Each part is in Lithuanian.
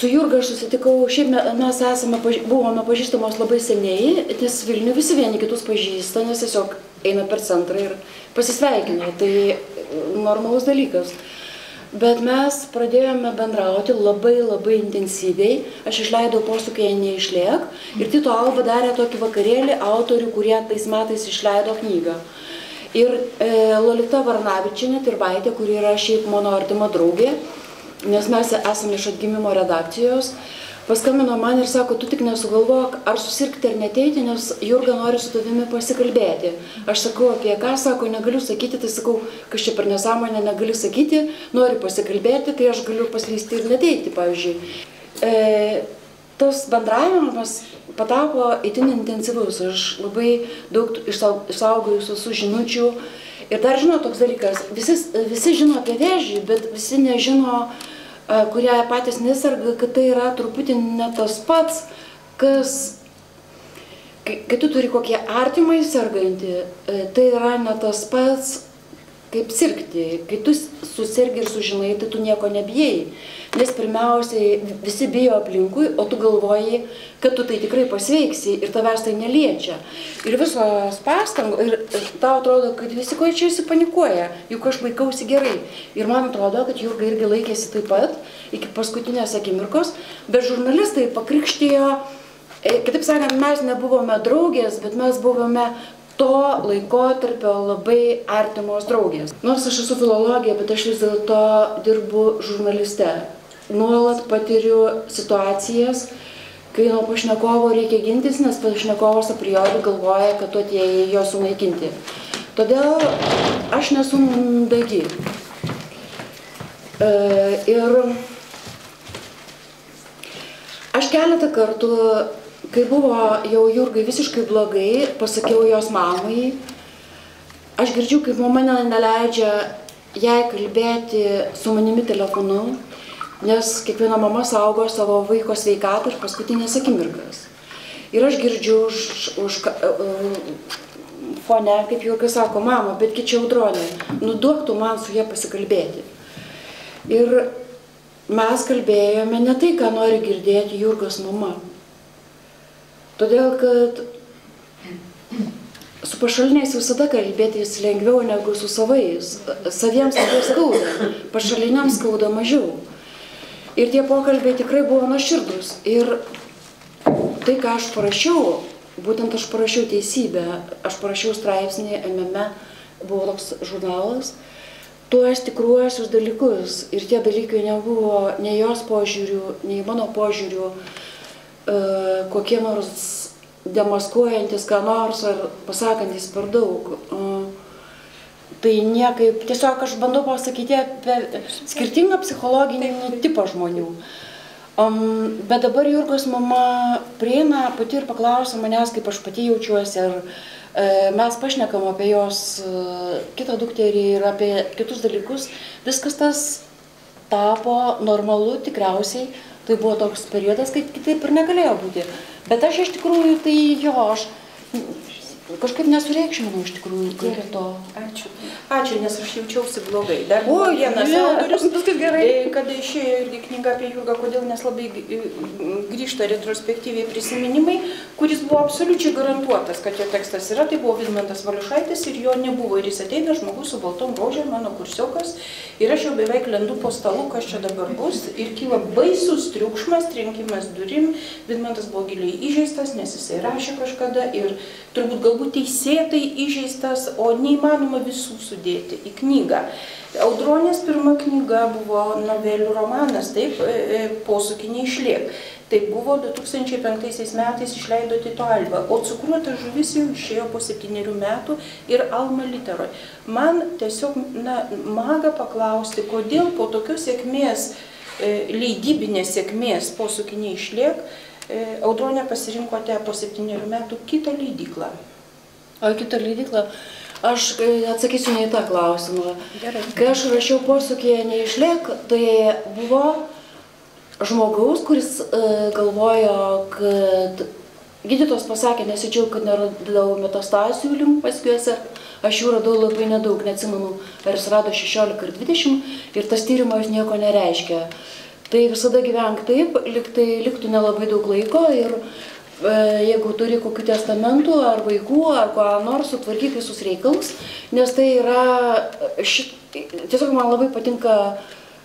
Su Jurga aš susitikau, šiaip mes buvome pažįstamos labai seniai, nes Vilniuje visi vieni kitus pažįsta, nes tiesiog eina per centrą ir pasisveikina, tai normalus dalykas. Bet mes pradėjome bendrauti labai intensyviai, aš išleidau Posūkyje neišliek ir Tito Alba darė tokį vakarėlį autorių, kurie tais metais išleido knygą. Ir Lolita Varnavičienė Tirvaitė, kuri yra šiaip mano artima draugė, nes mes esame iš atgimimo redakcijos, paskambino man ir sako, tu tik nesugalvok, ar susirgti ar neteiti, nes Jurga nori su tavimi pasikalbėti. Aš sakau, apie ką, sako, negaliu sakyti, tai sakau, kas čia per nesąmonę negaliu sakyti, nori pasikalbėti, tai aš galiu paslysti ir neteiti, pavyzdžiui. Tas bendravimas patapo itin intensyvus, aš labai daug išsaugojus visų žinučių. Ir dar žinau toks dalykas, visi žino apie vėžį, bet visi nežino, kurie patys neserga, kad tai yra truputį ne tas pats, kas, kai tu turi kokie artimai sergantį, tai yra ne tas pats, kaip sirgti. Kai tu susirgi ir sužinai, tai tu nieko nebijai. Nes pirmiausiai visi bijo aplinkui, o tu galvoji, kad tu tai tikrai pasveiksi ir tavęs tai neliečia. Ir visos pastangos, ir tau atrodo, kad visi ko čia įsipanikuoja, juk aš laikausi gerai. Ir man atrodo, kad Jurga irgi laikėsi taip pat iki paskutinės akimirkos, bet žurnalistai pakrikštijo, kitaip sakant, mes nebuvome draugės, bet mes buvome to laikotarpio labai artimos draugės. Nors aš esu filologė, bet aš vis dėlto dirbu žurnaliste. Nuolat patiriu situacijas, kai nuo pašnekovo reikia gintis, nes pašnekovas a priori galvoja, kad tu atėjai jo sunaikinti. Todėl aš nesu mandagi. Ir aš keletą kartų, kai buvo jau Jurgai visiškai blogai, pasakiau jos mamai, aš girdžiu, kaip mama neleidžia jai kalbėti su manimi telefonu, nes kiekviena mama saugo savo vaiko sveikatą ir paskutinės akimirkas. Ir aš girdžiu už fone, kaip Jurga sako, mama, betgi čia Audronė, duok tu man su ja pasikalbėti. Ir mes kalbėjome ne tai, ką nori girdėti Jurgos mama. Todėl, kad su pašaliniais visada kalbėtis lengviau negu su savais. Saviems labiau skauda, pašaliniams skauda mažiau. Ir tie pokalbiai tikrai buvo nuoširdūs. Ir tai, ką aš parašiau, būtent aš parašiau teisybę, aš parašiau straipsnį MM, buvo toks žurnalas, tuos tikruosius dalykus. Ir tie dalykai nebuvo nei jos požiūrių, nei mano požiūrių, kokie nors demaskuojantis ką nors ar pasakantis per daug. Tai niekaip, tiesiog aš bandau pasakyti apie skirtingą psichologinį tipą žmonių. Bet dabar Jurgos mama prieina pati ir paklausia manęs, kaip aš pati jaučiuosi, ir mes pašnekam apie jos kitą dukterį ir apie kitus dalykus. Viskas tas tapo normalu tikriausiai. Tai buvo toks periodas, kai kitaip ir negalėjo būti. Bet aš iš tikrųjų, tai jo, aš kažkaip nesureikšminau iš tikrųjų prie to. Ačiū, nes aš jaučiausi blogai. Dar buvo vienas autorius, kada išėjo irgi knyga apie Jurgą, kodėl, nes labai grįžta retrospektyviai prisiminimai, kuris buvo absoliučiai garantuotas, kad jo tekstas yra, tai buvo Vidmantas Valiušaitis ir jo nebuvo. Ir jis ateina žmogus su baltom rožėm, mano kursiokas, ir aš jau beveik lendu po stalu, kas čia dabar bus, ir kyla baisus triukšmas, trenkimas durim. Vidmantas buvo giliai įžeistas, nes jisai rašė kažkada ir turbūt galbūt teisėtai įžeistas, o neįmanoma visų sudėti į knygą. Audronės pirma knyga buvo novelių romanas, taip, Posūky neišliek. Tai buvo 2005 metais išleido Tito Alba, o Cukruota žuvis jau išėjo po 7 metų ir Alma Literoj. Man tiesiog maga paklausti, kodėl po tokios sėkmės, leidybinės sėkmės Posūky neišliek, Audronė pasirinkote po 7 metų kitą leidyklą. O kitą leidyklą, aš atsakysiu ne į tą klausimą. Kai aš rašiau Posūkyje neišliek, tai buvo žmogaus, kuris galvojo, kad gydytojas pasakė, nesidžiaug, kad neradau metastazių limfmazgiuose. Aš jų radau labai nedaug, neatsimenu, ar jis rado 16 ar 20, ir tas tyrimas nieko nereiškia. Tai visada gyvenk taip, tai liktų nelabai daug laiko ir jeigu turi kokių testamentų ar vaikų ar ko nors, sutvarkyk visus reikalus, nes tai yra, tiesiog man labai patinka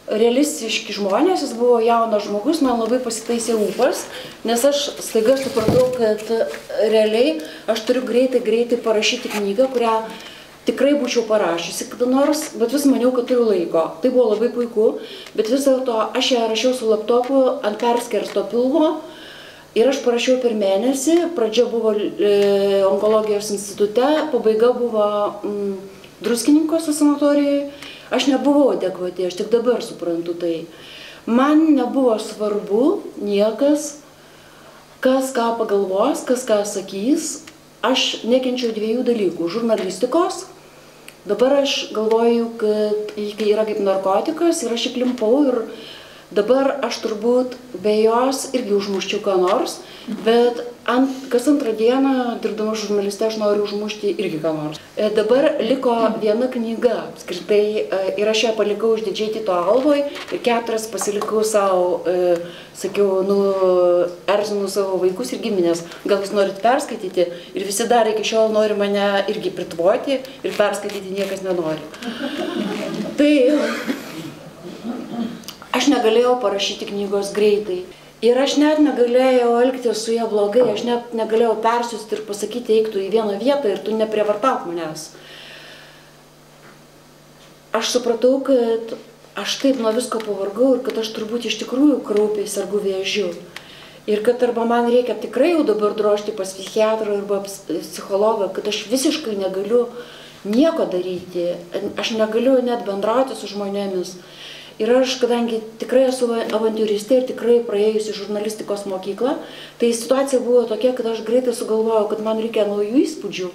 realistiški žmonės, jis buvo jaunas žmogus, man labai pasitaisė ūpas, nes aš staiga supratau, kad realiai aš turiu greitai parašyti knygą, kurią tikrai būčiau parašysi kada nors, bet vis maniau, kad turiu laiko. Tai buvo labai puiku, bet vis dėlto aš ją rašiau su laptopu ant perskersto pilvo ir aš parašiau per mėnesį, pradžia buvo onkologijos institute, pabaiga buvo Druskininkuose sanatorijoje. Aš nebuvau adekvati, aš tik dabar suprantu tai. Man nebuvo svarbu niekas, kas ką pagalvos, kas ką sakys. Aš nekenčiau dviejų dalykų - žurnalistikos. Dabar aš galvoju, kad yra kaip narkotikas ir aš įklimpau ir dabar aš turbūt be jos irgi užmuščiau ką nors, bet kas antrą dieną, dirbdama žurnaliste, aš noriu užmušti irgi ką nors. Dabar liko viena knyga, apskritai, ir aš ją palikau išdidžiai Tyto Alvoj ir 4 pasilikau savo, sakiau, erzinu savo vaikus ir giminės. Gal jūs norit perskaityti ir visi dar iki šiol nori mane irgi pritvoti ir perskaityti niekas nenori. Tai aš negalėjau parašyti knygos greitai. Ir aš net negalėjau elgtis su ją blogai, aš net negalėjau persiųsti ir pasakyti, eiktų į vieną vietą ir tu neprievartauk manęs. Aš supratau, kad aš taip nuo visko pavargau ir kad aš turbūt iš tikrųjų kraupiai sergu vėžiu. Ir kad arba man reikia tikrai jau dabar drožti pas psichiatrą arba psichologą, kad aš visiškai negaliu nieko daryti, aš negaliu net bendrauti su žmonėmis. Ir aš, kadangi tikrai esu avantiūristė ir tikrai praėjusi žurnalistikos mokyklą, tai situacija buvo tokia, kad aš greitai sugalvojau, kad man reikia naujų įspūdžių.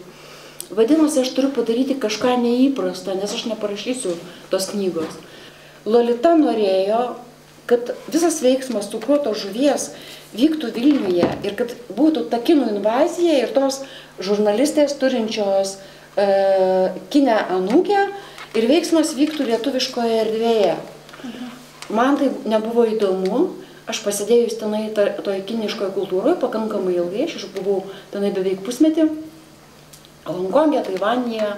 Vadinasi, aš turiu padaryti kažką neįprastą, nes aš neparašysiu tos knygos. Lolita norėjo, kad visas veiksmas cukruotos žuvies vyktų Vilniuje ir kad būtų ta kinų invazija ir tos žurnalistės turinčios kinę anūkę ir veiksmas vyktų lietuviškoje erdvėje. Man tai nebuvo įdomu, aš pasidėjus tenai toje kiniškoje kultūroje pakankamai ilgai, aš buvau tenai beveik pusmetį, Honkongė, Taivanėje,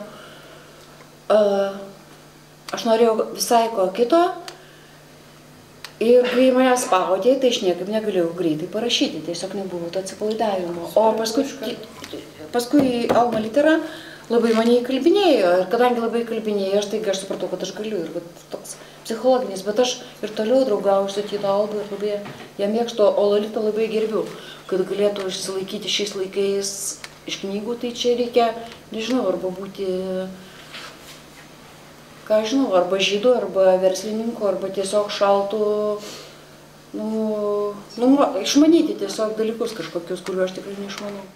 aš norėjau visai ko kito ir kai mane spaudė, tai aš niekaip negalėjau greitai parašyti, tiesiog nebuvo to atsipalaidavimo. O paskui Alma Litera labai mane įkalbinėjo ir kadangi labai įkalbinėjo, aš supratau, kad aš galiu ir toks psichologinis, bet aš ir toliau draugauju su Tyto Alba ir labai ją mėgstu, o Lolitą labai gerbiu, kad galėtų išsilaikyti šiais laikais iš knygų, tai čia reikia, nežinau, arba būti, ką žinau, arba žydų, arba verslininku, arba tiesiog šaltų, išmanyti tiesiog dalykus kažkokius, kuriuo aš tikrai neišmanau.